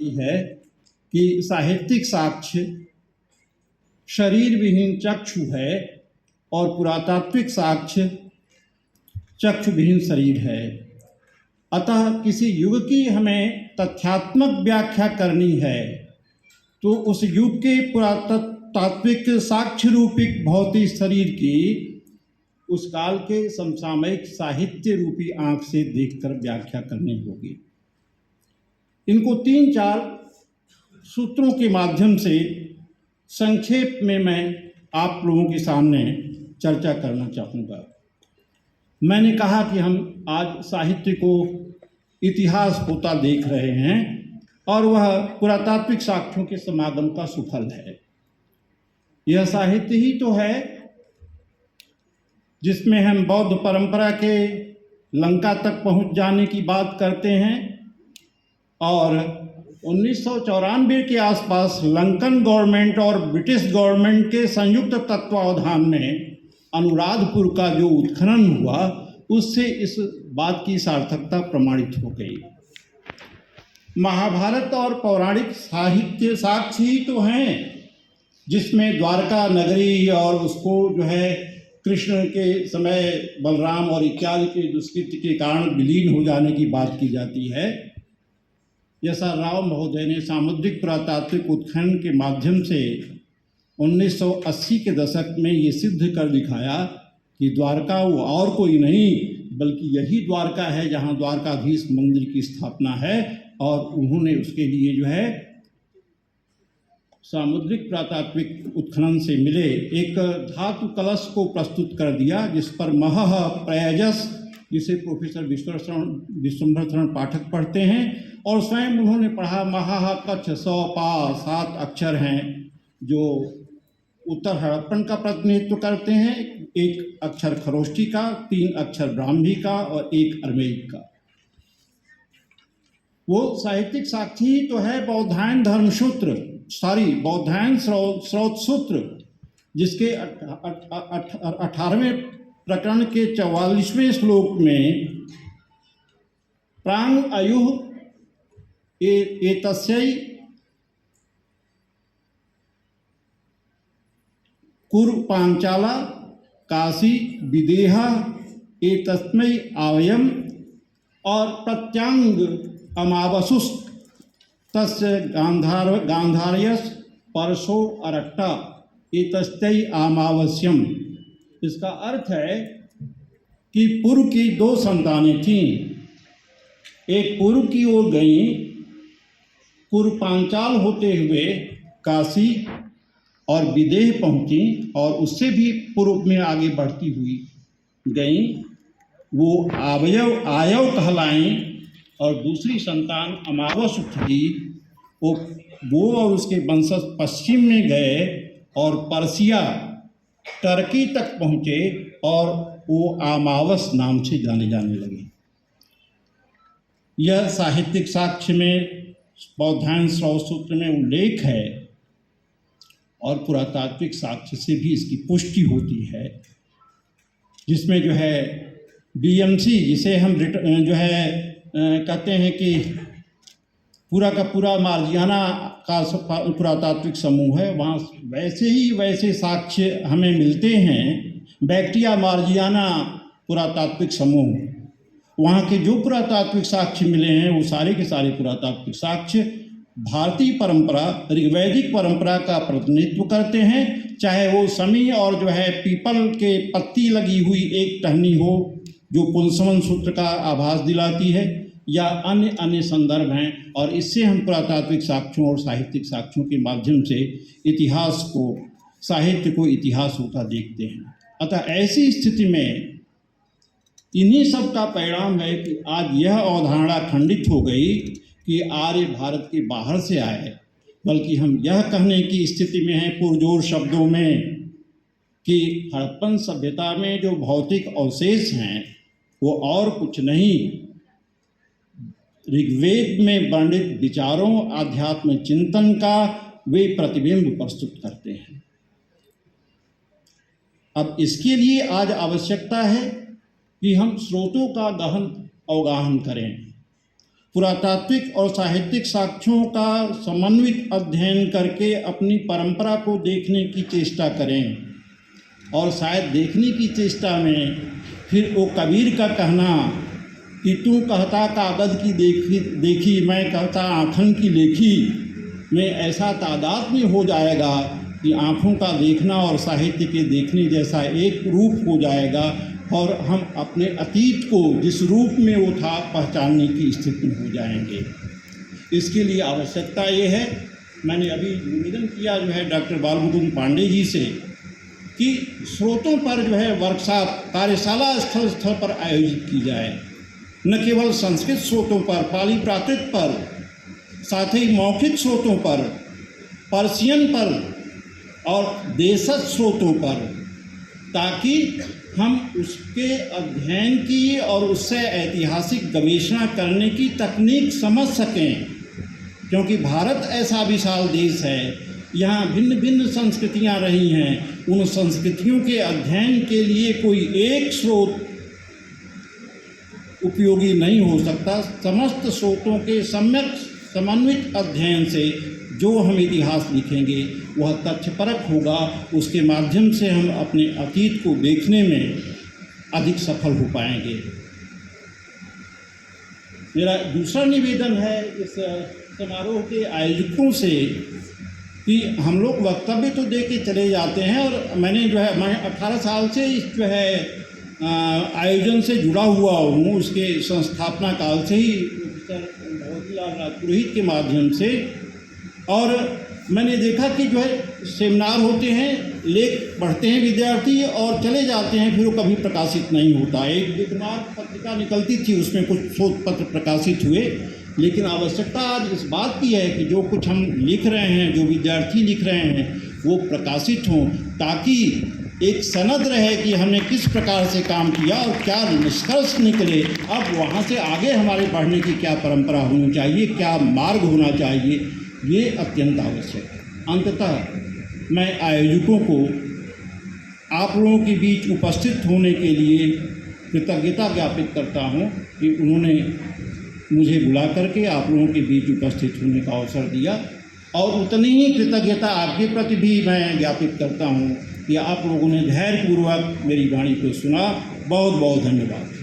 होती है कि साहित्यिक साक्ष्य शरीर विहीन चक्षु है और पुरातात्विक साक्ष्य चक्षु विहीन शरीर है। अतः किसी युग की हमें तथ्यात्मक व्याख्या करनी है तो उस युग के पुरातात्विक साक्ष्य रूपिक भौतिक शरीर की उस काल के समसामयिक साहित्य रूपी आंख से देखकर व्याख्या करनी होगी। इनको 3-4 सूत्रों के माध्यम से संक्षेप में मैं आप लोगों के सामने चर्चा करना चाहूँगा। मैंने कहा कि हम आज साहित्य को इतिहास होता देख रहे हैं और वह पुरातात्विक साक्ष्यों के समागम का सुफल है। यह साहित्य ही तो है जिसमें हम बौद्ध परंपरा के लंका तक पहुंच जाने की बात करते हैं और 1994 के आसपास लंकन गवर्नमेंट और ब्रिटिश गवर्नमेंट के संयुक्त तत्वावधान में अनुराधपुर का जो उत्खनन हुआ उससे इस बात की सार्थकता प्रमाणित हो गई। महाभारत और पौराणिक साहित्य साक्ष्य ही तो हैं जिसमें द्वारका नगरी और उसको जो है कृष्ण के समय बलराम और इत्यादि के दुष्कृत्य के कारण विलीन हो जाने की बात की जाती है। यशा राव महोदय ने सामुद्रिक पुरातात्विक उत्खनन के माध्यम से 1980 के दशक में ये सिद्ध कर दिखाया कि द्वारका वो और कोई नहीं बल्कि यही द्वारका है जहाँ द्वारकाधीश मंदिर की स्थापना है। और उन्होंने उसके लिए जो है सामुद्रिक पुरातात्विक उत्खनन से मिले एक धातु कलश को प्रस्तुत कर दिया जिस पर महः प्रयाजस, जिसे प्रोफेसर विश्वम्भर शरण पाठक पढ़ते हैं और स्वयं उन्होंने पढ़ा। महः कच्छ 100 पा 7 अक्षर हैं जो उत्तर हड़प्पन का प्रतिनिधित्व करते हैं, 1 अक्षर खरोष्ठी का, 3 अक्षर ब्राह्मी का और 1 अर्मेयिक का। वो साहित्यिक साक्ष्य ही तो है बौद्धायन धर्मसूत्र, बौद्धायन स्रोत सूत्र, जिसके 18वें प्रकरण के 44वें श्लोक में प्रांग अयुः एतस्यै कुरु पांचाला काशी विदेहा एतस्मै आवयम और प्रत्यांग अमावसुस्त तस्य गांधार्यस परसो अरट्टा एतस्मै अमावस्यम। इसका अर्थ है कि पूर्व की 2 संतानें थीं, एक पूर्व की ओर गई, पूर्व पांचाल होते हुए काशी और विदेह पहुंची और उससे भी पूर्व में आगे बढ़ती हुई गई, वो आयव कहलाएं। और दूसरी संतान अमावस थी, वो और उसके वंशज पश्चिम में गए और पर्सिया टर्की तक पहुँचे और वो अमावस नाम से जाने लगे। यह साहित्यिक साक्ष्य में बौद्धायन स्रोत सूत्र में उल्लेख है और पुरातात्विक साक्ष्य से भी इसकी पुष्टि होती है, जिसमें जो है बीएमसी, जिसे हम जो है कहते हैं कि पूरा का पूरा मार्जियाना का पुरातात्विक समूह है, वहाँ वैसे साक्ष्य हमें मिलते हैं। बैक्टिया मार्जियाना पुरातात्विक समूह, वहाँ के जो पुरातात्विक साक्ष्य मिले हैं वो सारे के सारे पुरातात्विक साक्ष्य भारतीय परंपरा, ऋग्वैदिक परंपरा का प्रतिनिधित्व करते हैं। चाहे वो समी और जो है पीपल के पत्ती लगी हुई एक टहनी हो जो पुंसवन सूत्र का आभास दिलाती है, या अन्य संदर्भ हैं। और इससे हम पुरातात्विक साक्ष्यों और साहित्यिक साक्ष्यों के माध्यम से इतिहास को, साहित्य को इतिहास होता देखते हैं। अतः ऐसी स्थिति में इन्हीं सब का परिणाम है कि आज यह अवधारणा खंडित हो गई कि आर्य भारत के बाहर से आए, बल्कि हम यह कहने की स्थिति में हैं पुरजोर शब्दों में कि हड़प्पन सभ्यता में जो भौतिक अवशेष हैं वो और कुछ नहीं, ऋग्वेद में वर्णित विचारों, आध्यात्म चिंतन का वे प्रतिबिंब प्रस्तुत करते हैं। अब इसके लिए आज आवश्यकता है कि हम स्रोतों का गहन अवगाहन करें। पुरातात्विक और साहित्यिक साक्ष्यों का समन्वित अध्ययन करके अपनी परंपरा को देखने की चेष्टा करें। और शायद देखने की चेष्टा में फिर वो कबीर का कहना कि तू कहता कागज़ की देखी मैं कहता आँखन की लेखी में ऐसा तादाद में हो जाएगा कि आँखों का देखना और साहित्य के देखने जैसा एक रूप हो जाएगा और हम अपने अतीत को जिस रूप में वो था पहचानने की स्थिति में हो जाएंगे। इसके लिए आवश्यकता ये है, मैंने अभी निवेदन किया जो है डॉक्टर बालमुकुंद पांडे जी से कि स्रोतों पर जो है वर्कशॉप कार्यशाला स्थल पर आयोजित की जाए, न केवल संस्कृत स्रोतों पर, पाली प्राकृत पर, साथ ही मौखिक स्रोतों पर, पर्शियन पर और देशज स्रोतों पर, ताकि हम उसके अध्ययन की और उससे ऐतिहासिक गवेषणा करने की तकनीक समझ सकें। क्योंकि भारत ऐसा विशाल देश है, यहाँ भिन्न भिन्न संस्कृतियाँ रही हैं। उन संस्कृतियों के अध्ययन के लिए कोई एक स्रोत उपयोगी नहीं हो सकता। समस्त स्रोतों के सम्यक समन्वित अध्ययन से जो हम इतिहास लिखेंगे वह तथ्यपरक होगा। उसके माध्यम से हम अपने अतीत को देखने में अधिक सफल हो पाएंगे। मेरा दूसरा निवेदन है इस समारोह के आयोजकों से कि हम लोग वक्तव्य तो दे के चले जाते हैं, और मैं 18 साल से इस आयोजन से जुड़ा हुआ हूँ, उसके संस्थापना काल से ही सर भगवतीलाल पुरोहित के माध्यम से। और मैंने देखा कि सेमिनार होते हैं, लेख पढ़ते हैं विद्यार्थी और चले जाते हैं, फिर वो कभी प्रकाशित नहीं होता। एक विद्यमान पत्रिका निकलती थी, उसमें कुछ शोध पत्र प्रकाशित हुए, लेकिन आवश्यकता आज इस बात की है कि जो कुछ हम लिख रहे हैं, जो विद्यार्थी लिख रहे हैं, वो प्रकाशित हों, ताकि एक सनद रहे कि हमने किस प्रकार से काम किया और क्या निष्कर्ष निकले। अब वहाँ से आगे हमारे बढ़ने की क्या परंपरा होनी चाहिए, क्या मार्ग होना चाहिए, ये अत्यंत आवश्यक है। अंततः मैं आयोजकों को आप लोगों के बीच उपस्थित होने के लिए कृतज्ञता ज्ञापित करता हूँ कि उन्होंने मुझे बुला करके आप लोगों के बीच उपस्थित होने का अवसर दिया। और उतनी ही कृतज्ञता आपके प्रति भी मैं ज्ञापित करता हूँ कि आप लोगों ने धैर्यपूर्वक मेरी वाणी को सुना। बहुत बहुत धन्यवाद।